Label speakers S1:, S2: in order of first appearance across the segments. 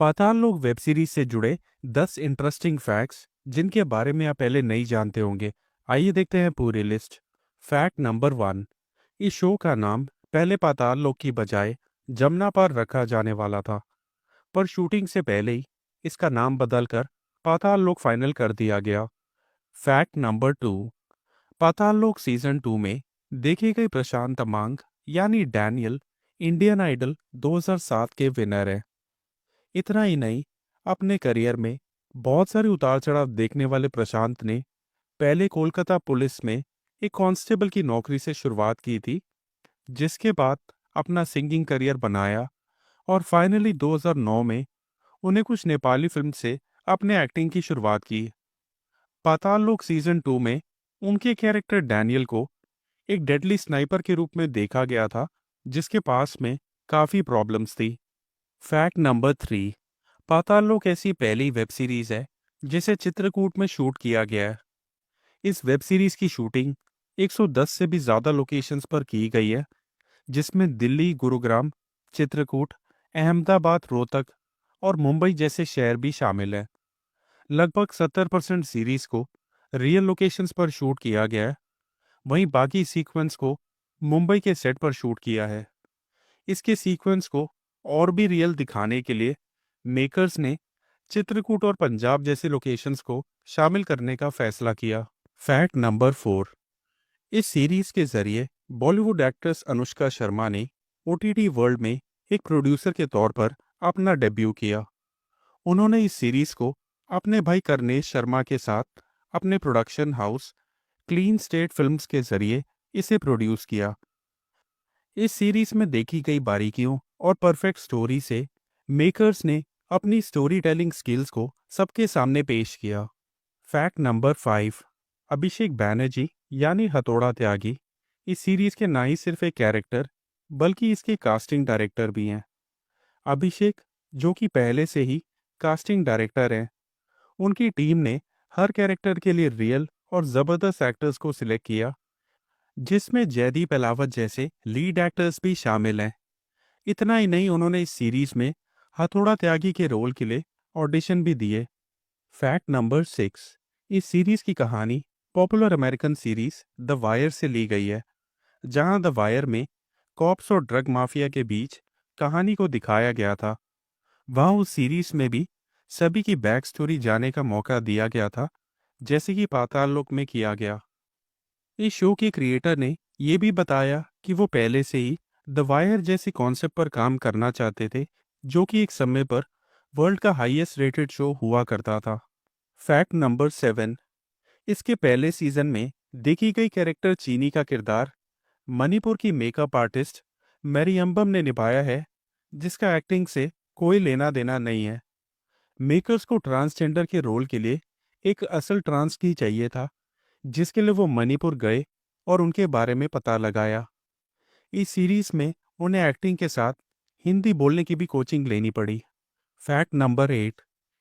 S1: पाताल लोक web series से जुड़े 10 इंटरेस्टिंग फैक्ट्स जिनके बारे में आप पहले नहीं जानते होंगे। आइए देखते हैं पूरी लिस्ट। Fact number 1। इस शो का नाम पहले पाताल लोक की बजाय जमुना पार रखा जाने वाला था, पर शूटिंग से पहले ही इसका नाम बदलकर पाताल लोक फाइनल कर दिया गया। Fact number 2। पाताल लोक सीजन 2 में देखे गए प्रशांत अमांग यानी डैनियल इंडियन आइडल 2007 के विनर है। इतना ही नहीं, अपने करियर में बहुत सारे उतार चढ़ाव देखने वाले प्रशांत ने पहले कोलकाता पुलिस में एक कांस्टेबल की नौकरी से शुरुआत की थी, जिसके बाद अपना सिंगिंग करियर बनाया और फाइनली 2009 में उन्हें कुछ नेपाली फिल्म से अपने एक्टिंग की शुरुआत की। पाताल लोक सीजन 2 में उनके कैरेक्टर डैनियल को एक डेडली स्नाइपर के रूप में देखा गया था, जिसके पास में काफी प्रॉब्लम्स थी। Fact number 3। पाताल लोक ऐसी पहली वेब सीरीज है जिसे चित्रकूट में शूट किया गया है। इस वेब सीरीज की शूटिंग 110 से भी ज्यादा लोकेशंस पर की गई है, जिसमें दिल्ली, गुरुग्राम, चित्रकूट, अहमदाबाद, रोहतक और मुंबई जैसे शहर भी शामिल हैं। लगभग 70% सीरीज को रियल लोकेशंस पर शूट किया गया है, वहीं बाकी सीक्वेंस को मुंबई के सेट पर शूट किया है। इसके सीक्वेंस को और भी रियल दिखाने के लिए मेकर्स ने चित्रकूट और पंजाब जैसे लोकेशंस को शामिल करने का फैसला किया। Fact number 4। इस सीरीज के जरिए बॉलीवुड एक्ट्रेस अनुष्का शर्मा ने ओटीटी वर्ल्ड में एक प्रोड्यूसर के तौर पर अपना डेब्यू किया। उन्होंने इस सीरीज को अपने भाई करनेश शर्मा के साथ अपने production house clean state films के जरिए इसे प्रोड्यूस किया। इस सीरीज में देखी गई बारीकियों और परफेक्ट स्टोरी से मेकर्स ने अपनी स्टोरी टेलिंग स्किल्स को सबके सामने पेश किया। Fact number 5। अभिषेक बैनर्जी यानी हथौड़ा त्यागी इस सीरीज के ना ही सिर्फ एक कैरेक्टर बल्कि इसके कास्टिंग डायरेक्टर भी हैं। अभिषेक, जो कि पहले से ही कास्टिंग डायरेक्टर हैं, उनकी टीम ने हर कैरेक्टर के लिए रियल और जबरदस्त एक्टर्स को सिलेक्ट किया, जिसमें जयदीप अलावत जैसे लीड एक्टर्स भी शामिल हैं। इतना ही नहीं, उन्होंने इस सीरीज में हथौड़ा त्यागी के रोल के लिए ऑडिशन भी दिए। Fact number 6। इस सीरीज की कहानी popular American series the wire से ली गई है, जहां द वायर में कॉप्स और ड्रग माफिया के बीच कहानी को दिखाया गया था। वहां उस सीरीज में भी सभी की बैक स्टोरी जाने का मौका दिया गया था, जैसे कि पाताल लोक में किया गया। इस शो के क्रिएटर ने यह भी बताया कि वो पहले से ही द वायर जैसे कॉन्सेप्ट पर काम करना चाहते थे, जो कि एक समय पर वर्ल्ड का हाईएस्ट रेटेड शो हुआ करता था। Fact number 7। इसके पहले सीजन में देखी गई कैरेक्टर चीनी का किरदार मणिपुर की मेकअप आर्टिस्ट मैरियम्बम ने निभाया है, जिसका एक्टिंग से कोई लेना देना नहीं है। मेकर्स को ट्रांसजेंडर के रोल के लिए एक असल ट्रांस की चाहिए था, जिसके लिए वो मणिपुर गए और उनके बारे में पता लगाया। इस सीरीज में उन्हें एक्टिंग के साथ हिंदी बोलने की भी कोचिंग लेनी पड़ी। Fact number 8।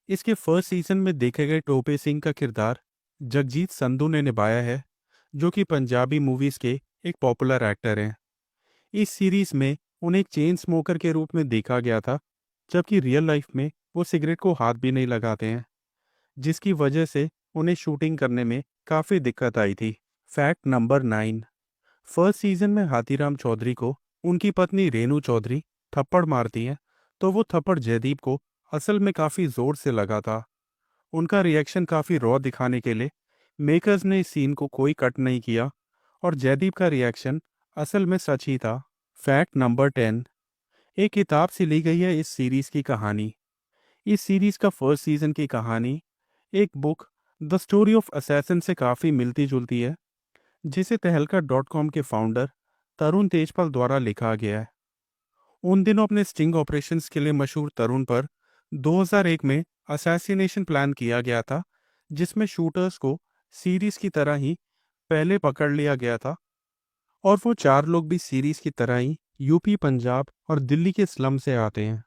S1: इसके फर्स्ट सीजन में देखे गए टोपे सिंह का किरदार जगजीत संधू ने निभाया है, जो कि पंजाबी मूवीज के एक पॉपुलर एक्टर हैं। इस सीरीज में उन्हें एक चेन स्मोकर के रूप में देखा गया था, जबकि रियल लाइफ में वो सिगरेट को हाथ भी नहीं लगाते हैं, जिसकी वजह से उन्हें शूटिंग करने में काफ़ी दिक्कत आई थी। Fact number 9। फर्स्ट सीजन में हाथीराम चौधरी को उनकी पत्नी रेनू चौधरी थप्पड़ मारती हैं, तो वो थप्पड़ जयदीप को असल में काफ़ी ज़ोर से लगा था। उनका रिएक्शन काफ़ी रॉ दिखाने के लिए मेकर्स ने इस सीन को कोई कट नहीं किया और जयदीप का रिएक्शन असल में सच ही था। Fact number 10। एक किताब से ली गई है इस सीरीज की कहानी। इस सीरीज का फर्स्ट सीजन की कहानी एक book the story of assassin से काफ़ी मिलती जुलती है, जिसे तहलका.com के फाउंडर तरुण तेजपाल द्वारा लिखा गया है। उन दिनों अपने स्टिंग ऑपरेशंस के लिए मशहूर तरुण पर 2001 में असैसिनेशन प्लान किया गया था, जिसमें शूटर्स को सीरीज की तरह ही पहले पकड़ लिया गया था और वो चार लोग भी सीरीज की तरह ही यूपी, पंजाब और दिल्ली के स्लम से आते हैं।